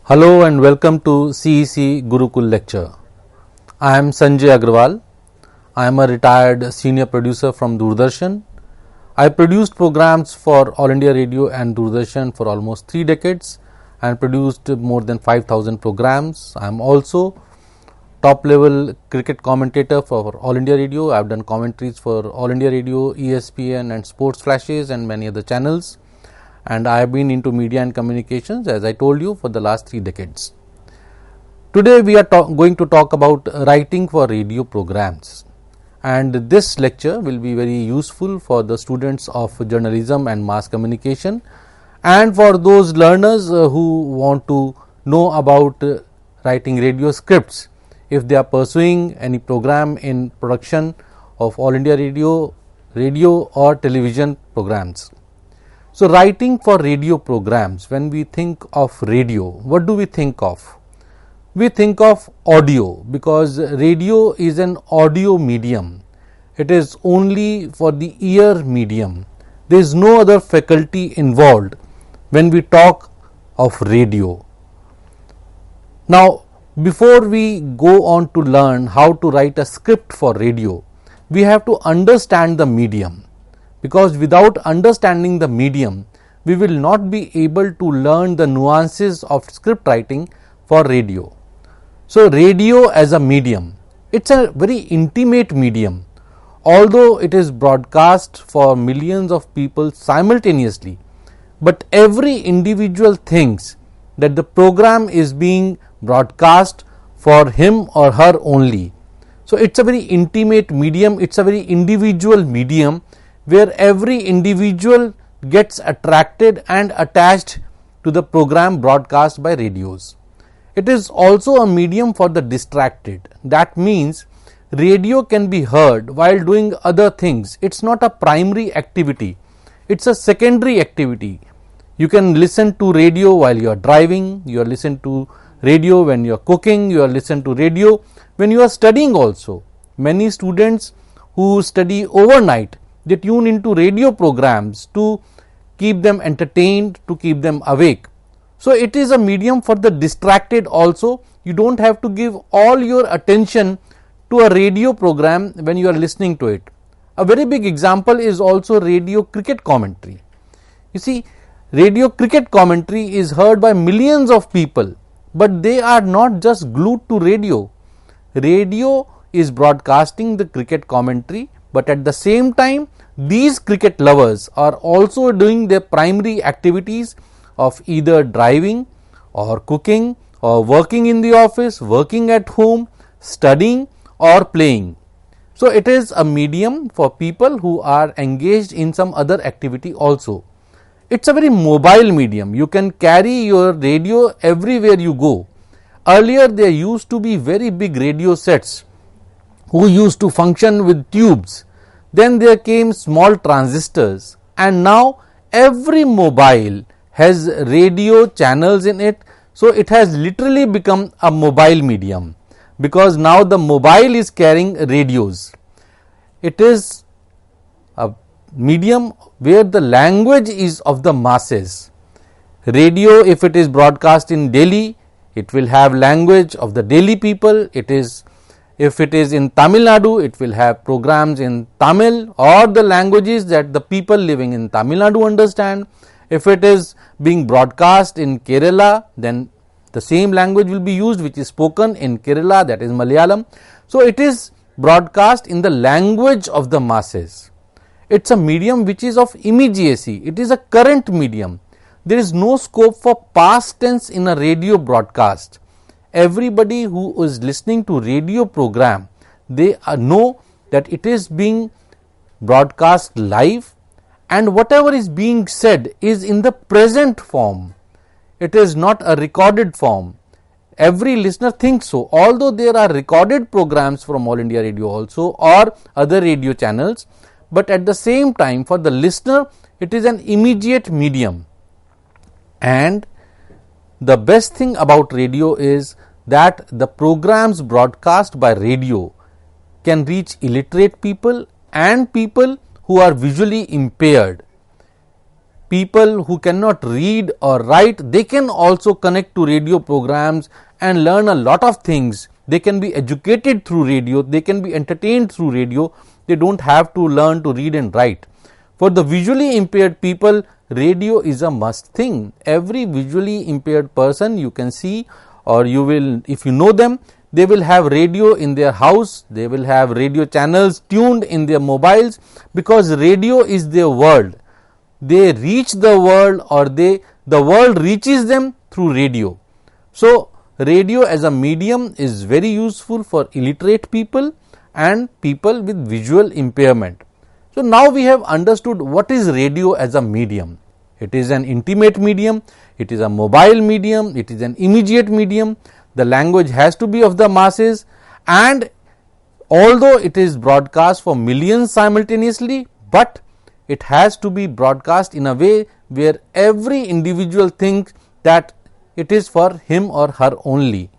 Hello and welcome to CEC Gurukul lecture. I am Sanjay Agrawal. I am a retired senior producer from Doordarshan. I produced programs for All India Radio and Doordarshan for almost 3 decades and produced more than 5,000 programs. I am also top level cricket commentator for All India Radio. I have done commentaries for All India Radio, ESPN and Sports Flashes and many other channels. And I have been into media and communications, as I told you, for the last 3 decades. Today we are going to talk about writing for radio programs, and this lecture will be very useful for the students of journalism and mass communication and for those learners who want to know about writing radio scripts if they are pursuing any program in production of All India Radio or television programs. So, writing for radio programs, when we think of radio, what do we think of? We think of audio, because radio is an audio medium. It is only for the ear medium. There is no other faculty involved when we talk of radio. Now, before we go on to learn how to write a script for radio, we have to understand the medium. Because without understanding the medium, we will not be able to learn the nuances of script writing for radio. So, radio as a medium, it's a very intimate medium. Although it is broadcast for millions of people simultaneously, but every individual thinks that the program is being broadcast for him or her only. So, it's a very intimate medium, it's a very individual medium, where every individual gets attracted and attached to the program broadcast by radios. It is also a medium for the distracted. That means radio can be heard while doing other things. It's not a primary activity, it's a secondary activity. You can listen to radio while you are driving, you are listening to radio when you are cooking, you are listening to radio when you are studying also. Many students who study overnight, they tune into radio programs to keep them entertained, to keep them awake. So, it is a medium for the distracted also. You don't have to give all your attention to a radio program when you are listening to it. A very big example is also radio cricket commentary. You see, radio cricket commentary is heard by millions of people, but they are not just glued to radio. Radio is broadcasting the cricket commentary, but at the same time, these cricket lovers are also doing their primary activities of either driving or cooking or working in the office, working at home, studying or playing. So, it is a medium for people who are engaged in some other activity also. It's a very mobile medium. You can carry your radio everywhere you go. Earlier, there used to be very big radio sets who used to function with tubes. Then there came small transistors, and now every mobile has radio channels in it. So, it has literally become a mobile medium, because now the mobile is carrying radios. It is a medium where the language is of the masses. Radio, if it is broadcast in Delhi, it will have language of the Delhi people. If it is in Tamil Nadu, it will have programs in Tamil or the languages that the people living in Tamil Nadu understand. If it is being broadcast in Kerala, then the same language will be used which is spoken in Kerala, that is Malayalam. So, it is broadcast in the language of the masses. It's a medium which is of immediacy. It is a current medium. There is no scope for past tense in a radio broadcast. Everybody who is listening to radio program, they know that it is being broadcast live, and whatever is being said is in the present form. It is not a recorded form. Every listener thinks so. Although there are recorded programs from All India Radio also or other radio channels, but at the same time for the listener it is an immediate medium. And the best thing about radio is that the programs broadcast by radio can reach illiterate people and people who are visually impaired. people who cannot read or write, they can also connect to radio programs and learn a lot of things. They can be educated through radio, they can be entertained through radio, they don't have to learn to read and write. For the visually impaired people, radio is a must thing. Every visually impaired person you can see, or you will, if you know them, they will have radio in their house, they will have radio channels tuned in their mobiles, because radio is their world. They reach the world, or the world reaches them through radio. So radio as a medium is very useful for illiterate people and people with visual impairment. So now we have understood what is radio as a medium. It is an intimate medium, it is a mobile medium, it is an immediate medium. The language has to be of the masses, and although it is broadcast for millions simultaneously, but it has to be broadcast in a way where every individual thinks that it is for him or her only.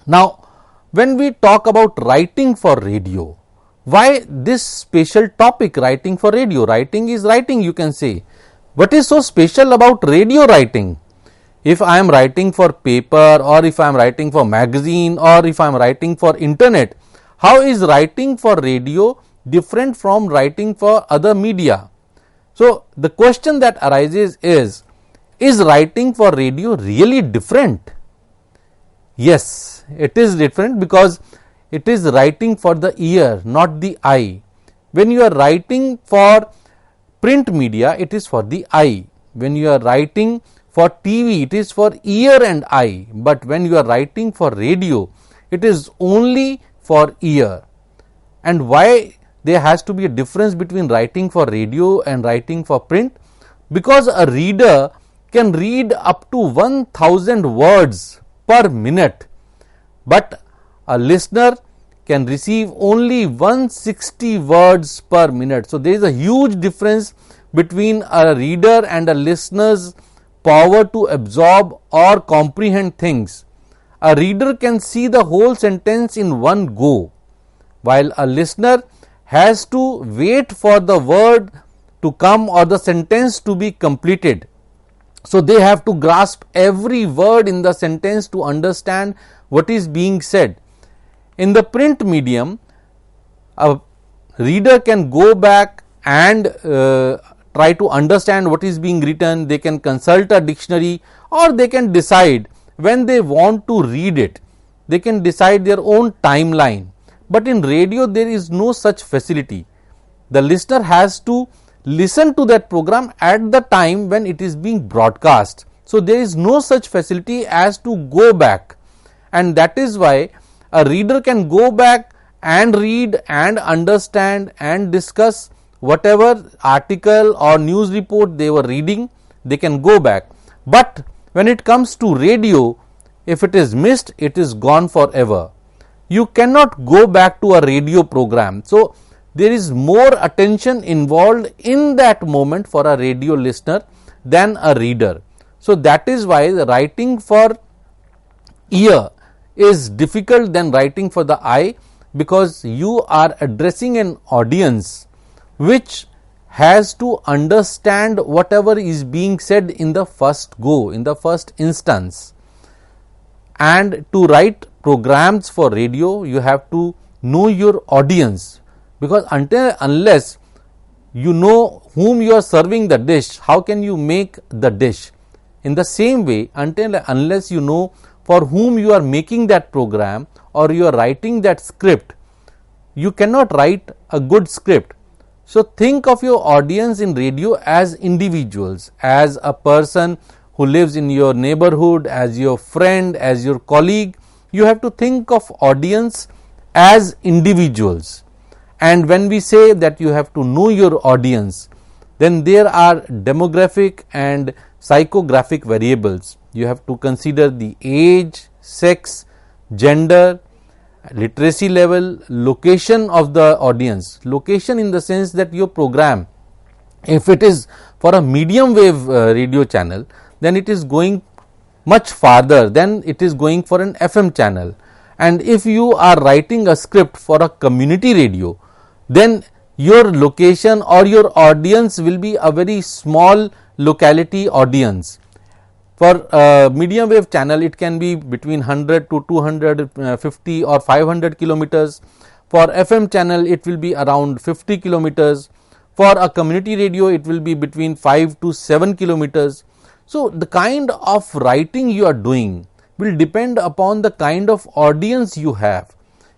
Now, when we talk about writing for radio, why this special topic, writing for radio? Writing is writing, you can say. What is so special about radio writing? If I am writing for paper, or if I am writing for magazine, or if I am writing for internet, how is writing for radio different from writing for other media? So the question that arises is writing for radio really different? Yes, it is different, because it is writing for the ear, not the eye. When you are writing for print media, it is for the eye. When you are writing for TV, it is for ear and eye. But when you are writing for radio, it is only for ear. And why there has to be a difference between writing for radio and writing for print? Because a reader can read up to 1000 words per minute, but a listener can receive only 160 words per minute. So there is a huge difference between a reader and a listener's power to absorb or comprehend things. A reader can see the whole sentence in one go, while a listener has to wait for the word to come or the sentence to be completed. So they have to grasp every word in the sentence to understand what is being said. In the print medium, a reader can go back and try to understand what is being written. They can consult a dictionary, or they can decide when they want to read it. They can decide their own timeline. But in radio, there is no such facility. The listener has to listen to that program at the time when it is being broadcast. So there is no such facility as to go back, and that is why a reader can go back and read and understand and discuss whatever article or news report they were reading. They can go back. But when it comes to radio, if it is missed, it is gone forever. You cannot go back to a radio program. So there is more attention involved in that moment for a radio listener than a reader. So that is why the writing for ear is difficult than writing for the eye, because you are addressing an audience which has to understand whatever is being said in the first go, in the first instance. And to write programs for radio, you have to know your audience, because unless you know whom you are serving the dish, how can you make the dish? In the same way, unless you know for whom you are making that program or you are writing that script, you cannot write a good script. So think of your audience in radio as individuals, as a person who lives in your neighborhood, as your friend, as your colleague. You have to think of audience as individuals. And when we say that you have to know your audience, then there are demographic and psychographic variables. You have to consider the age, sex, gender, literacy level, location of the audience. Location in the sense that your program, if it is for a medium wave radio channel, then it is going much farther than it is going for an FM channel. And if you are writing a script for a community radio, then your location or your audience will be a very small locality audience. For medium wave channel, it can be between 100 to 250 or 500 kilometers. For FM channel, it will be around 50 kilometers. For a community radio, it will be between 5 to 7 kilometers. So, the kind of writing you are doing will depend upon the kind of audience you have.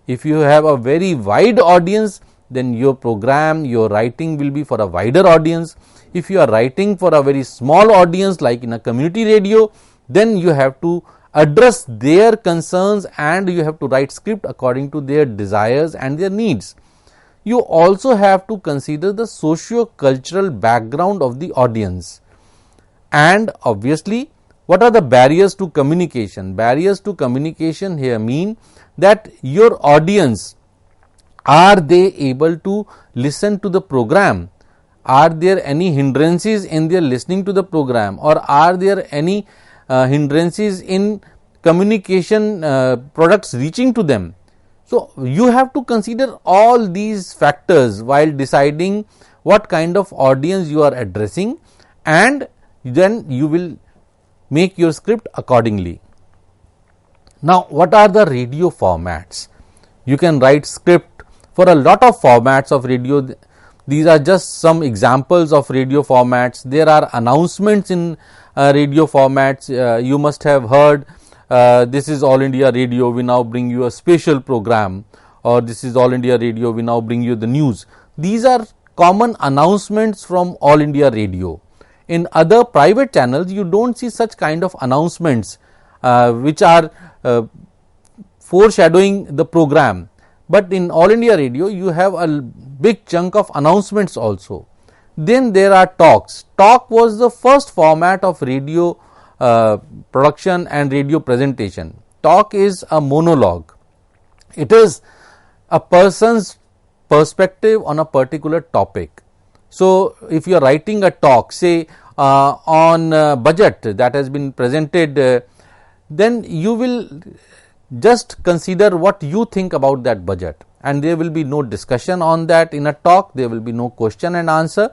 If you have a very wide audience, then your program, your writing will be for a wider audience. If you are writing for a very small audience like in a community radio, then you have to address their concerns and you have to write script according to their desires and their needs. You also have to consider the socio-cultural background of the audience. And obviously, what are the barriers to communication? Barriers to communication here mean that your audience, are they able to listen to the program? Are there any hindrances in their listening to the program, or are there any hindrances in communication products reaching to them? So, you have to consider all these factors while deciding what kind of audience you are addressing, and then you will make your script accordingly. Now, what are the radio formats? You can write script for a lot of formats of radio. These are just some examples of radio formats. There are announcements in radio formats. You must have heard, this is All India Radio, we now bring you a special program, or this is All India Radio, we now bring you the news. These are common announcements from All India Radio. In other private channels, you don't see such kind of announcements which are foreshadowing the program. But in All India Radio, you have a big chunk of announcements also. Then there are talks. Talk was the first format of radio production and radio presentation. Talk is a monologue. It is a person's perspective on a particular topic. So, if you are writing a talk, say on budget that has been presented, then you will just consider what you think about that budget, and there will be no discussion on that in a talk. There will be no question and answer,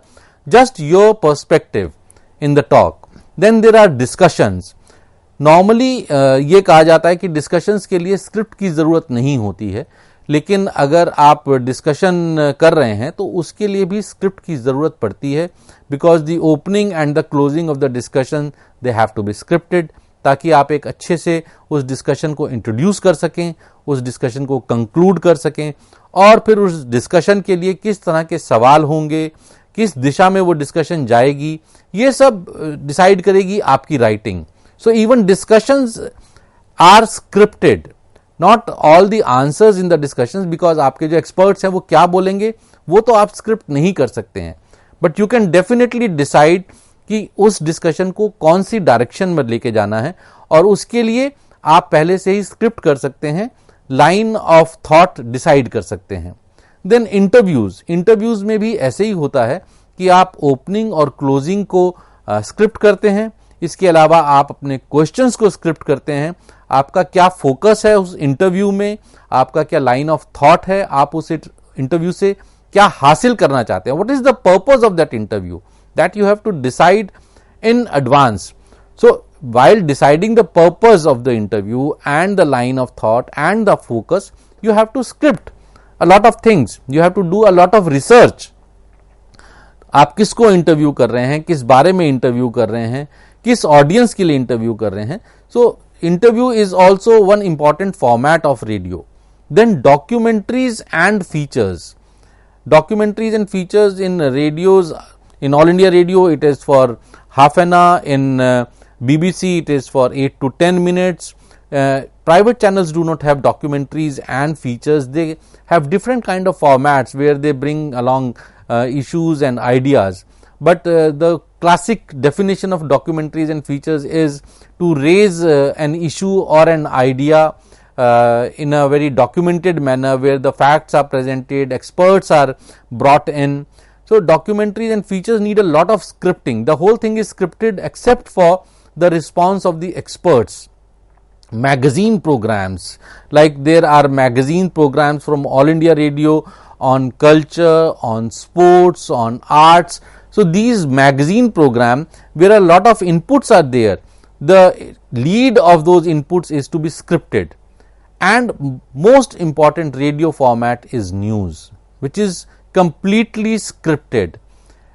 just your perspective in the talk. Then there are discussions. Normally ये कहा जाता है कि discussions के लिए script की ज़रूरत नहीं होती है, लेकिन अगर आप डिस्कशन कर रहे हैं तो उसके लिए भी स्क्रिप्ट की ज़रूरत पड़ती है, because the opening and the closing of the discussion they have to be scripted, ताकि आप एक अच्छे से उस डिस्कशन को इंट्रोड्यूस कर सकें, उस डिस्कशन को कंक्लूड कर सकें, और फिर उस डिस्कशन के लिए किस तरह के सवाल होंगे, किस दिशा में वो डिस्कशन जाएगी, ये सब डिसाइड करेगी आपकी writing. So even discussions are scripted, not all the answers in the discussions, because आपके जो एक्सपर्ट्स हैं वो क्या बोलेंगे वो तो आप स्क्रिप्ट नहीं कर सकते हैं, but you can definitely decide कि उस डिस्कशन को कौन सी डायरेक्शन में लेके जाना है, और उसके लिए आप पहले से ही स्क्रिप्ट कर सकते हैं, लाइन ऑफ थॉट डिसाइड कर सकते हैं. देन इंटरव्यूज में भी ऐसे ही होता है कि आप ओपनिंग और क्लोजिंग को स्क्रिप्ट करते हैं. इसके अलावा आप अपने क्वेश्चंस को स्क्रिप्ट करते हैं. आपका क्या फोकस है उस इंटरव्यू में, आपका क्या लाइन ऑफ थॉट है, आप उस इंटरव्यू से क्या हासिल करना चाहते हैं, what is the purpose of that interview, that you have to decide in advance. So while deciding the purpose of the interview and the line of thought and the focus, you have to script a lot of things, you have to do a lot of research. आप किसको interview कर रहे हैं, किस बारे में interview कर रहे हैं, किस ऑडियंस के लिए इंटरव्यू कर रहे हैं. सो interview is also one important format of radio. Then documentaries and features. Documentaries and features in radios, in All India Radio it is for half an hour, in BBC it is for 8 to 10 minutes. Private channels do not have documentaries and features. They have different kind of formats where they bring along issues and ideas. But the classic definition of documentaries and features is to raise an issue or an idea in a very documented manner, where the facts are presented, experts are brought in. So documentaries and features need a lot of scripting. The whole thing is scripted except for the response of the experts. Magazine programs, like there are magazine programs from All India Radio on culture, on sports, on arts. So these magazine program where a lot of inputs are there, the lead of those inputs is to be scripted. And most important radio format is news, which is completely scripted.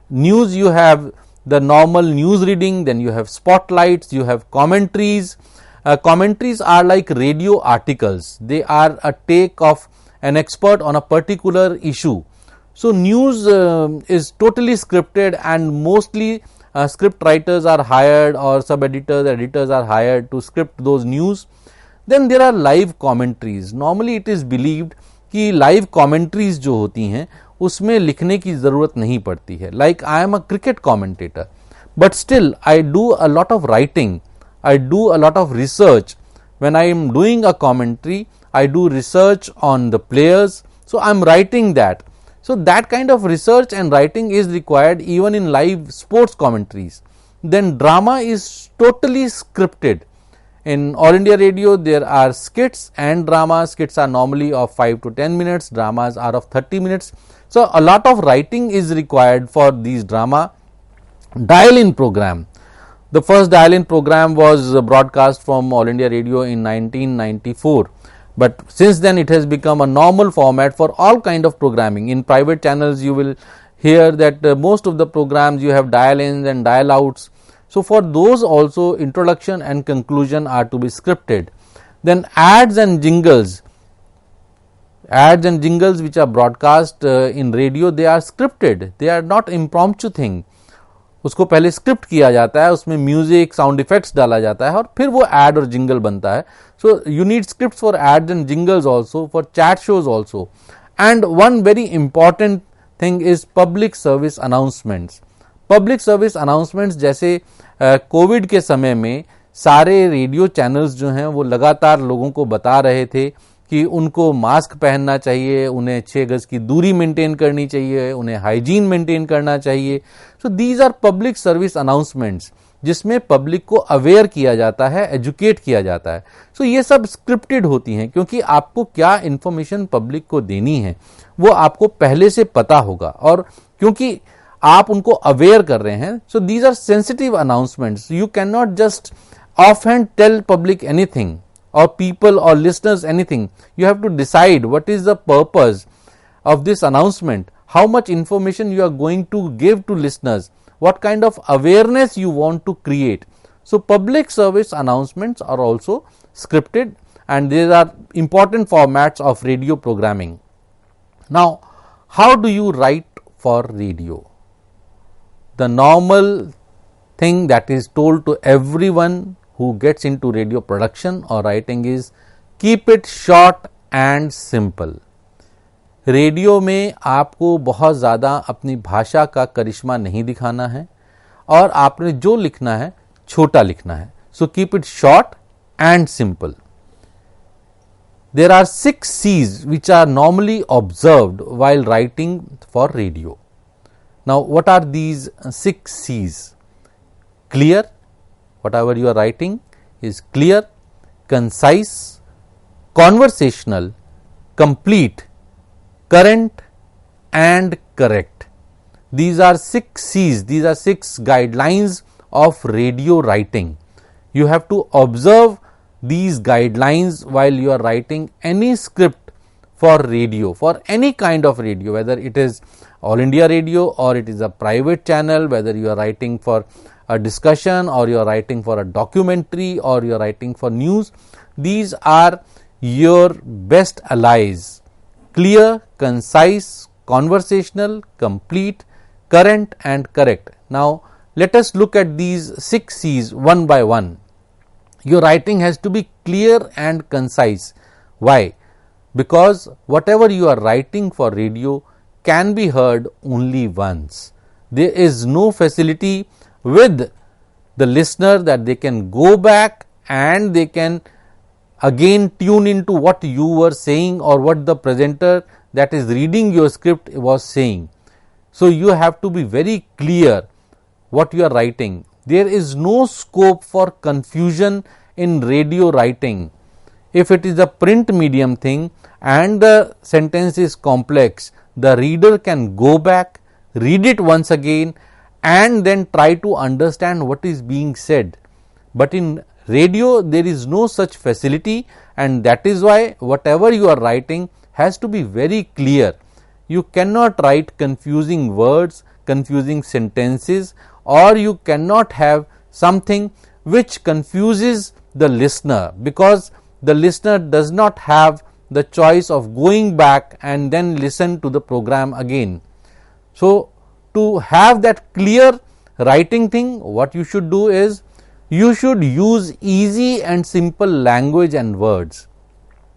News, you have the normal news reading, then you have spotlights, you have commentaries. Commentaries are like radio articles. They are a take of an expert on a particular issue. So news is totally scripted, and mostly script writers are hired, or sub editors, editors are hired to script those news. Then there are live commentaries. Normally it is believed कि live commentaries जो होती हैं उसमें लिखने की ज़रूरत नहीं पड़ती है. Like I am a cricket commentator, but still I do a lot of writing, I do a lot of research. When I am doing a commentary, I do research on the players, so I am writing that. So that kind of research and writing is required even in live sports commentaries. Then drama is totally scripted. In All India Radio there are skits and drama. Skits are normally of 5 to 10 minutes, dramas are of 30 minutes. So a lot of writing is required for these drama. Dial-in program. The first dial-in program was broadcast from All India Radio in 1994. But since then it has become a normal format for all kind of programming. In private channels you will hear that most of the programs you have dial-ins and dial-outs. So for those also introduction and conclusion are to be scripted. Then ads and jingles. Ads and jingles which are broadcast in radio, they are scripted. They are not impromptu thing. उसको पहले script किया जाता है, उसमें music, sound effects डाला जाता है और फिर वो एड और जिंगल बनता है. So you need scripts for ads and jingles also, for chat shows also. And one very important thing is public service announcements. Public service announcements जैसे कोविड के समय में सारे रेडियो चैनल्स जो हैं वो लगातार लोगों को बता रहे थे कि उनको मास्क पहनना चाहिए, उन्हें 6 गज की दूरी मेंटेन करनी चाहिए, उन्हें हाइजीन मेंटेन करना चाहिए. So these are public service announcements जिसमें पब्लिक को अवेयर किया जाता है, एजुकेट किया जाता है. सो ये सब स्क्रिप्टेड होती हैं क्योंकि आपको क्या इंफॉर्मेशन पब्लिक को देनी है वो आपको पहले से पता होगा और क्योंकि आप उनको अवेयर कर रहे हैं. So these are sensitive announcements. You can not just off hand tell public anything or people or listeners anything. You have to decide what is the purpose of this announcement, how much information you are going to give to listeners, what kind of awareness you want to create. So public service announcements are also scripted and these are important formats of radio programming. Now, how do you write for radio? The normal thing that is told to everyone who gets into radio production or writing is keep it short and simple. Radio में आपको बहुत ज़्यादा अपनी भाषा का करिश्मा नहीं दिखाना है और आपने जो लिखना है छोटा लिखना है. So keep it short and simple. There are 6 C's which are normally observed while writing for radio. Now what are these 6 C's? Clear. Whatever you are writing is clear, concise, conversational, complete, current and correct. These are 6 C's. These are 6 guidelines of radio writing. You have to observe these guidelines while you are writing any script for radio, for any kind of radio, whether it is All India Radio or it is a private channel, whether you are writing for a discussion or you are writing for a documentary or you are writing for news. These are your best allies. Clear, concise, conversational, complete, current and correct. Now let us look at these 6 C's one by one. Your writing has to be clear and concise. Why? Because whatever you are writing for radio can be heard only once. There is no facility with the listener that they can go back and they can again tune into what you were saying or what the presenter that is reading your script was saying. So you have to be very clear what you are writing. There is no scope for confusion in radio writing. If it is a print medium thing and the sentence is complex, the reader can go back, read it once again and then try to understand what is being said. But in radio there is no such facility, and that is why whatever you are writing has to be very clear. You cannot write confusing words, confusing sentences, or you cannot have something which confuses the listener, because the listener does not have the choice of going back and then listen to the program again. So to have that clear writing thing, what you should do is you should use easy and simple language and words.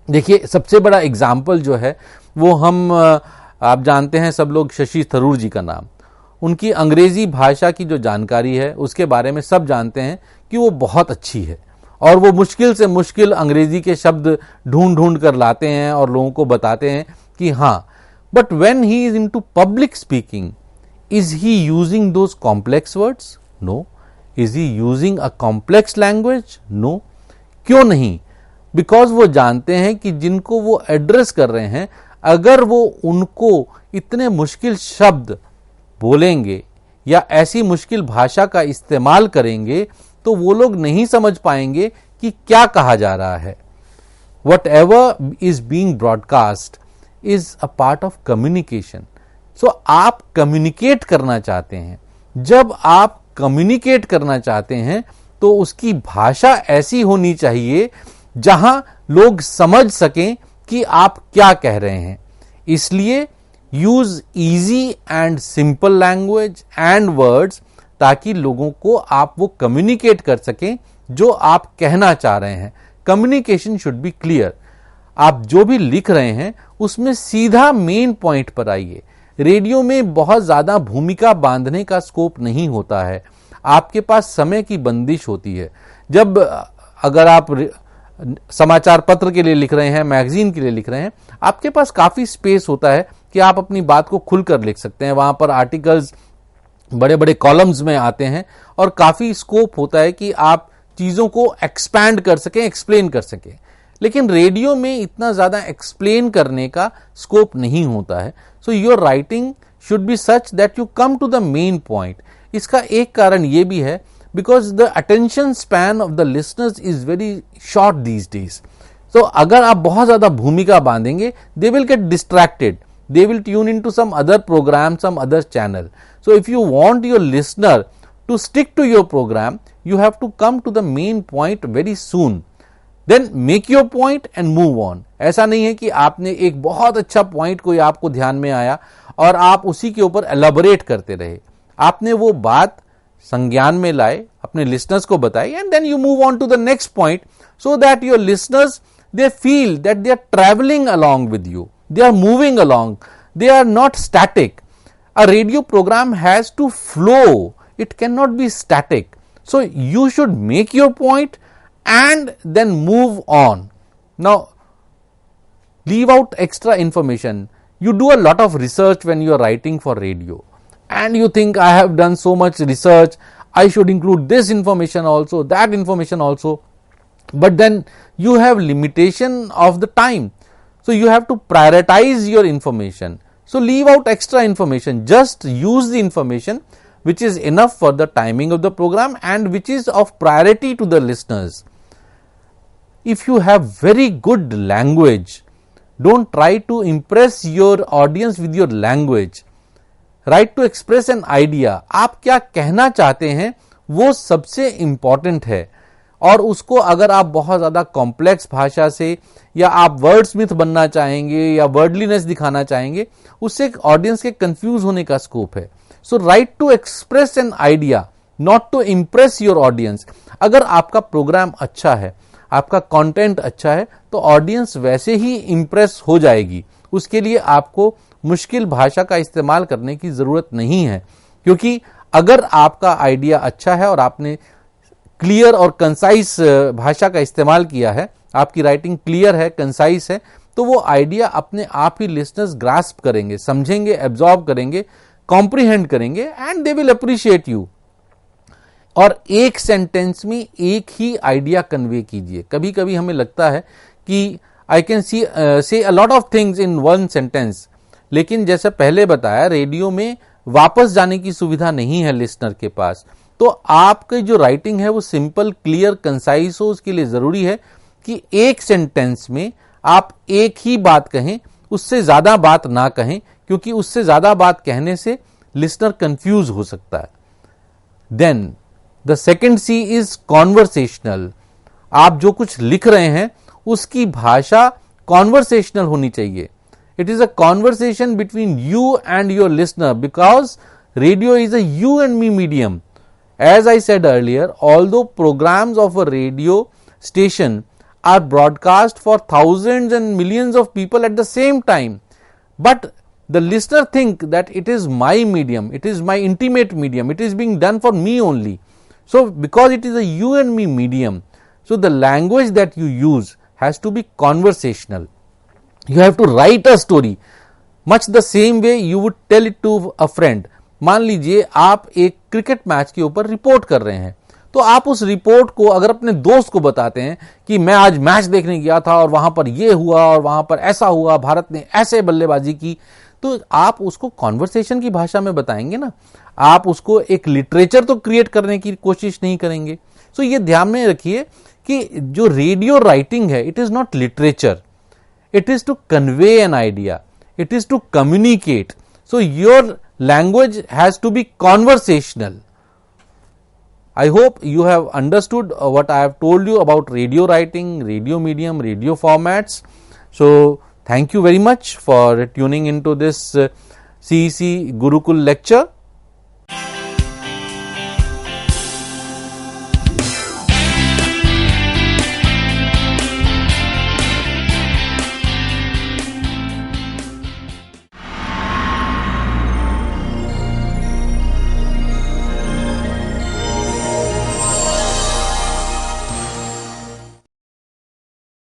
देखिए सबसे बड़ा example जो है वो हम आप जानते हैं सब लोग शशि थरूर जी का नाम, उनकी अंग्रेजी भाषा की जो जानकारी है उसके बारे में सब जानते हैं कि वो बहुत अच्छी है, और वो मुश्किल से मुश्किल अंग्रेजी के शब्द ढूंढ ढूंढ कर लाते हैं और लोगों को बताते हैं कि हाँ, but when he is into public speaking, is he using those complex words? No. Is he using a complex language? No. क्यों नहीं? बिकॉज वो जानते हैं कि जिनको वो एड्रेस कर रहे हैं, अगर वो उनको इतने मुश्किल शब्द बोलेंगे या ऐसी मुश्किल भाषा का इस्तेमाल करेंगे तो वो लोग नहीं समझ पाएंगे कि क्या कहा जा रहा है. Whatever is being broadcast is a part of communication. So आप कम्युनिकेट करना चाहते हैं. जब आप कम्युनिकेट करना चाहते हैं तो उसकी भाषा ऐसी होनी चाहिए जहां लोग समझ सकें कि आप क्या कह रहे हैं. इसलिए use easy and simple language and words, ताकि लोगों को आप वो कम्युनिकेट कर सकें जो आप कहना चाह रहे हैं. Communication should be clear. आप जो भी लिख रहे हैं उसमें सीधा मेन पॉइंट पर आइए. रेडियो में बहुत ज्यादा भूमिका बांधने का स्कोप नहीं होता है. आपके पास समय की बंदिश होती है. जब अगर आप समाचार पत्र के लिए लिख रहे हैं, मैगजीन के लिए लिख रहे हैं, आपके पास काफी स्पेस होता है कि आप अपनी बात को खुलकर लिख सकते हैं. वहां पर आर्टिकल्स बड़े बड़े कॉलम्स में आते हैं और काफी स्कोप होता है कि आप चीजों को एक्सपैंड कर सकें, एक्सप्लेन कर सकें. लेकिन रेडियो में इतना ज्यादा एक्सप्लेन करने का स्कोप नहीं होता है. So your writing should be such that you come to the main point. इसका एक कारण यह भी है because the attention span of the listeners is very short these days. तो अगर आप बहुत ज्यादा भूमिका बांधेंगे, they will get distracted. They will tune into some other program, some other channel. So if you want your listener to stick to your program, you have to come to the main point very soon. Then make your point and move on. ऐसा नहीं है कि आपने एक बहुत अच्छा point कोई आपको ध्यान में आया और आप उसी के ऊपर elaborate करते रहे. आपने वो बात संज्ञान में लाए, अपने listeners को बताई, and then you move on to the next point so that your listeners, they feel that they are traveling along with you. They are moving along. They are not static. A radio program has to flow. It cannot be static. So you should make your point and then move on. Now, leave out extra information. You do a lot of research when you are writing for radio. And you think, I have done so much research. I should include this information also, that information also. But then you have limitation of the time. So you have to prioritize your information. So leave out extra information. Just use the information which is enough for the timing of the program and which is of priority to the listeners. If you have very good language, don't try to impress your audience with your language. Try to express an idea. आप क्या कहना चाहते हैं वो सबसे important है. और उसको अगर आप बहुत ज्यादा कॉम्प्लेक्स भाषा से या आप वर्डस्मिथ बनना चाहेंगे या वर्डलीनेस दिखाना चाहेंगे, उससे ऑडियंस के कंफ्यूज होने का स्कोप है. So write to express an idea, not to impress your audience. अगर आपका प्रोग्राम अच्छा है, आपका कंटेंट अच्छा है, तो ऑडियंस वैसे ही इंप्रेस हो जाएगी. उसके लिए आपको मुश्किल भाषा का इस्तेमाल करने की जरूरत नहीं है, क्योंकि अगर आपका आइडिया अच्छा है और आपने क्लियर और कंसाइज भाषा का इस्तेमाल किया है, आपकी राइटिंग क्लियर है, कंसाइज है, तो वो आइडिया अपने आप ही लिसनर्स ग्रास्प करेंगे, समझेंगे, एब्जॉर्ब करेंगे, कॉम्प्रिहेंड करेंगे and they will appreciate you. और एक सेंटेंस में एक ही आइडिया कन्वे कीजिए. कभी कभी हमें लगता है कि I can say a lot of things in one sentence, लेकिन जैसे पहले बताया रेडियो में वापस जाने की सुविधा नहीं है लिसनर के पास। तो आपकी जो राइटिंग है वो सिंपल, क्लियर, कंसाइज हो। उसके लिए जरूरी है कि एक सेंटेंस में आप एक ही बात कहें, उससे ज्यादा बात ना कहें, क्योंकि उससे ज्यादा बात कहने से लिसनर कंफ्यूज हो सकता है। Then the second C is conversational. आप जो कुछ लिख रहे हैं उसकी भाषा कॉन्वर्सेशनल होनी चाहिए। It is a conversation between you and your listener, because radio is a you and me medium. As I said earlier, although programs of a radio station are broadcast for thousands and millions of people at the same time, but the listener think that it is my medium, it is my intimate medium, it is being done for me only. So because it is a you and me medium, so the language that you use has to be conversational. You have to write a story much the same way you would tell it to a friend. मान लीजिए आप एक cricket match के ऊपर report कर रहे हैं, तो आप उस रिपोर्ट को अगर अपने दोस्त को बताते हैं कि मैं आज मैच देखने गया था और वहां पर यह हुआ और वहां पर ऐसा हुआ, भारत ने ऐसे बल्लेबाजी की, तो आप उसको कॉन्वर्सेशन की भाषा में बताएंगे ना। आप उसको एक लिटरेचर तो क्रिएट करने की कोशिश नहीं करेंगे। सो ये ध्यान में रखिए कि जो रेडियो राइटिंग है, it is not literature, it is to convey an idea, it is to communicate. So your language has to be conversational. I hope you have understood what I have told you about radio writing, radio medium, radio formats. So thank you very much for tuning into this CEC Gurukul lecture.